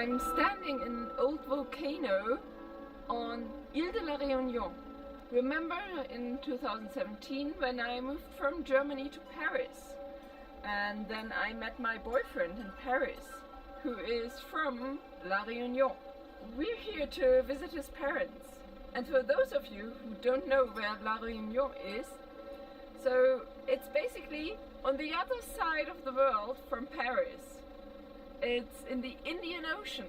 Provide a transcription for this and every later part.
I'm standing in an old volcano on Ile de la Réunion. Remember in 2017 when I moved from Germany to Paris, and then I met my boyfriend in Paris, who is from La Réunion. We're here to visit his parents. And for those of you who don't know where La Réunion is, so it's basically on the other side of the world from Paris. It's in the Indian Ocean.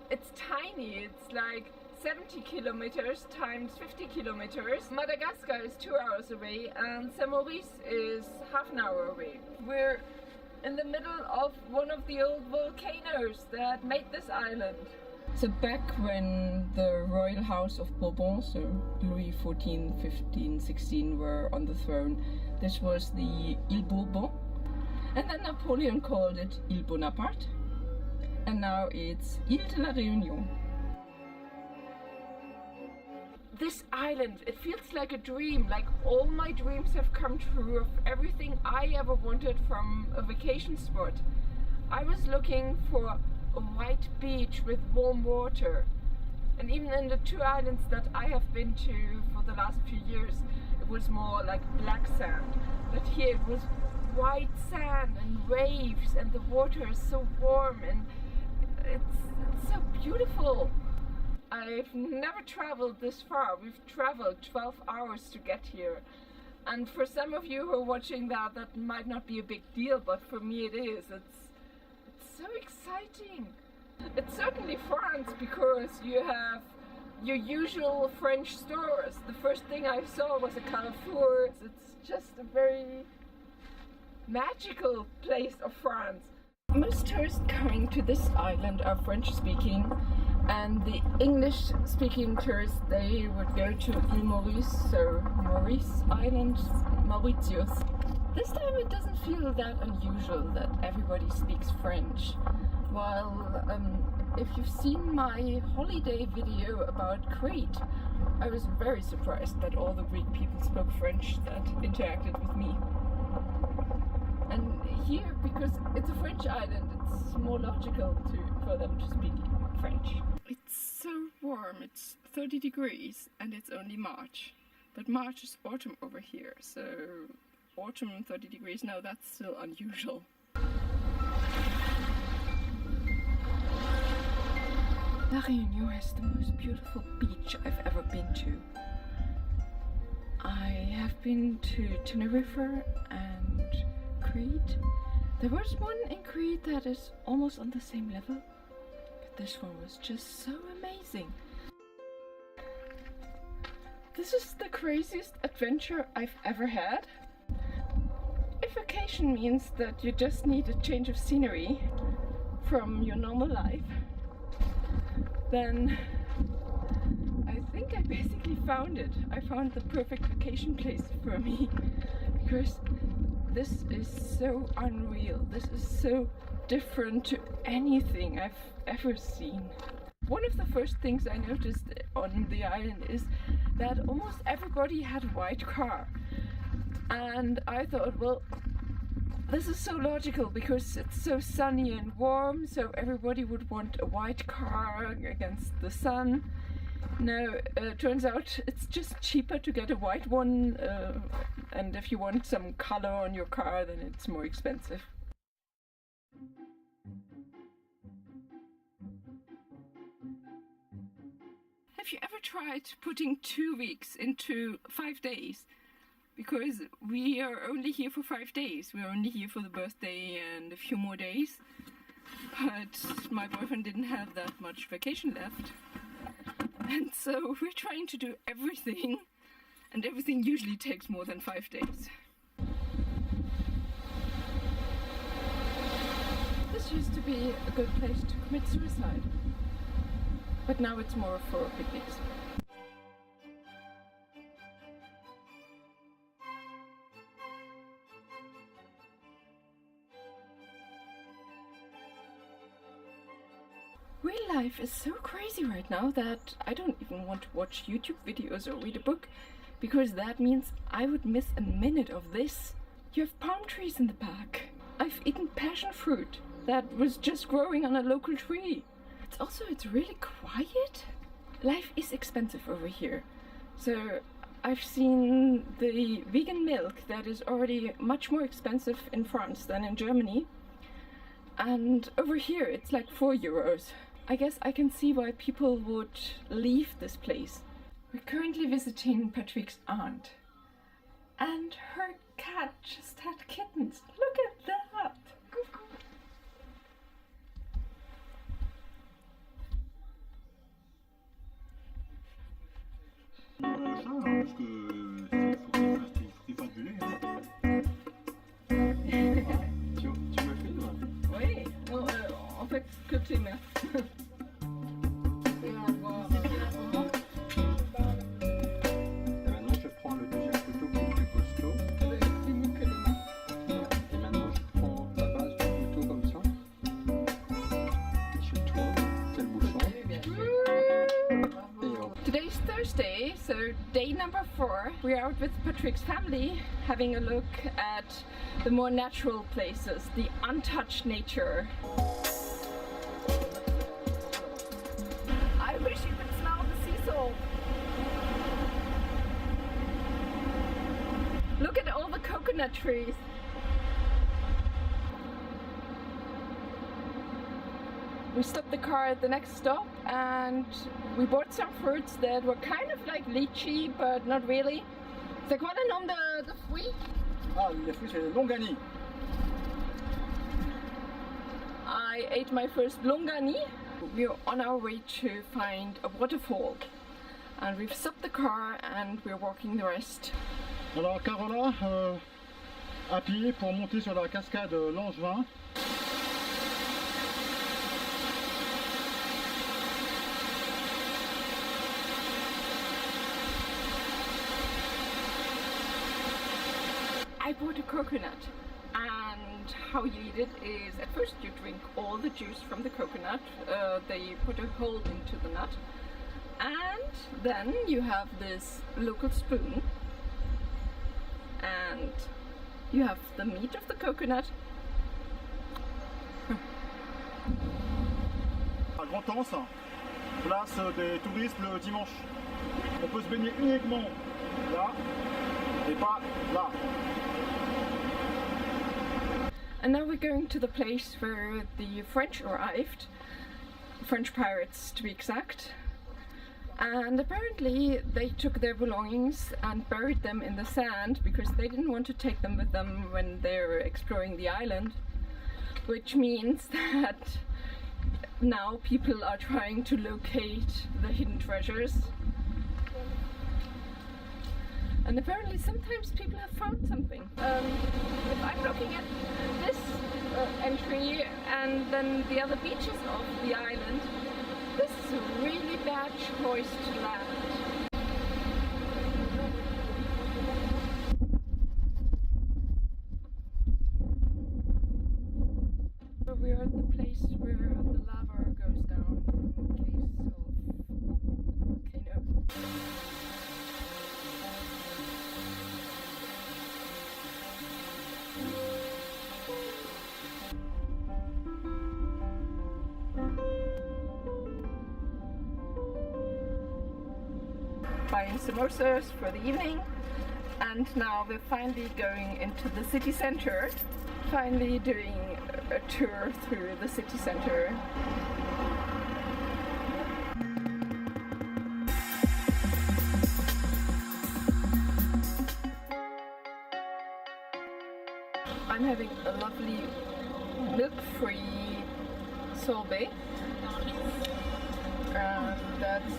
It's tiny, it's like 70 kilometers times 50 kilometers. Madagascar is 2 hours away and Saint Maurice is half an hour away. We're in the middle of one of the old volcanoes that made this island. So back when the royal house of Bourbon, so Louis XIV, XV, XVI were on the throne, this was the Ile Bourbon. And then Napoleon called it Ile Bonaparte. And now it's Ile de la Réunion. This island, it feels like a dream, like all my dreams have come true of everything I ever wanted from a vacation spot. I was looking for a white beach with warm water, and even in the two islands that I have been to for the last few years, it was more like black sand, but here it was white sand and waves, and the water is so warm and it's so beautiful. I've never traveled this far. We've traveled 12 hours to get here, and for some of you who are watching that might not be a big deal, but for me it is. It's so exciting. It's certainly France, because you have your usual French stores. The first thing I saw was a Carrefour. It's just a very magical place of France. Most tourists coming to this island are French speaking, and the English speaking tourists, they would go to Ile Maurice, so Maurice Island, Mauritius. This time it doesn't feel that unusual that everybody speaks French. While if you've seen my holiday video about Crete, I was very surprised that all the Greek people spoke French that interacted with me. And here, because it's a French island, it's more logical for them to speak French. It's so warm, it's 30 degrees and it's only March. But March is autumn over here, so autumn 30 degrees, no, that's still unusual. La Réunion has the most beautiful beach I've ever been to. I have been to Tenerife and Crete. There was one in Crete that is almost on the same level, but this one was just so amazing. This is the craziest adventure I've ever had. If vacation means that you just need a change of scenery from your normal life, then I think I basically found it. I found the perfect vacation place for me, because this is so unreal. This is so different to anything I've ever seen. One of the first things I noticed on the island is that almost everybody had a white car. And I thought, well, this is so logical because it's so sunny and warm, so everybody would want a white car against the sun. No, turns out it's just cheaper to get a white one, and if you want some color on your car, then it's more expensive. Have you ever tried putting 2 weeks into 5 days? Because we are only here for 5 days. We're only here for the birthday and a few more days. But my boyfriend didn't have that much vacation left. And so we're trying to do everything, and everything usually takes more than 5 days. This used to be a good place to commit suicide, but now it's more for picnics. Real life is so crazy right now that I don't even want to watch YouTube videos or read a book, because that means I would miss a minute of this. You have palm trees in the back. I've eaten passion fruit. that was just growing on a local tree. It's really quiet. Life is expensive over here. So I've seen the vegan milk that is already much more expensive in France than in Germany. And over here it's like 4 euros. I guess I can see why people would leave this place. We're currently visiting Patrick's aunt. And her cat just had kittens. Look at that! Parce que faut qu'il fasse du lait. Tu me filmes? Oui, non, en fait, que tu mets. Maintenant, je prends le deuxième couteau qui est plus costaud. Et maintenant, je prends la base du couteau comme ça. Je tourne, c'est le bouchon. Today's Thursday, so day number 4. We're out with Patrick's family having a look at the more natural places, the untouched nature. I wish you could smell the sea salt. Look at all the coconut trees. We stopped the car at the next stop and we bought some fruits that were kind of like lychee, but not really. C'est quoi le nom de fruits? Ah, les fruits, c'est le longani. I ate my first longani. We're on our way to find a waterfall. And we've stopped the car and we're walking the rest. Alors, Carola, à pied pour monter sur la cascade Langevin. I bought a coconut, and how you eat it is at first you drink all the juice from the coconut, they put a hole into the nut, and then you have this local spoon and you have the meat of the coconut. À Grand-Anse, place des touristes le dimanche. On peut se baigner uniquement là et pas là. And now we're going to the place where the French arrived, French pirates to be exact. And apparently they took their belongings and buried them in the sand because they didn't want to take them with them when they were exploring the island. Which means that now people are trying to locate the hidden treasures. And apparently sometimes people have found something. If I'm looking at this entry and then the other beaches of the island, this is a really bad choice to land. We're at the place where the lava goes down in case of volcano. Buying samosas for the evening, and now we're finally going into the city center, finally doing a tour through the city center. I'm having a lovely milk-free sorbet, and that's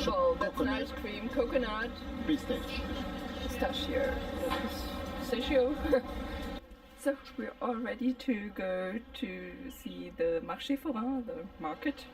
well, that's an ice cream, coconut, pistachio. So we're all ready to go to see the marché forain, the market.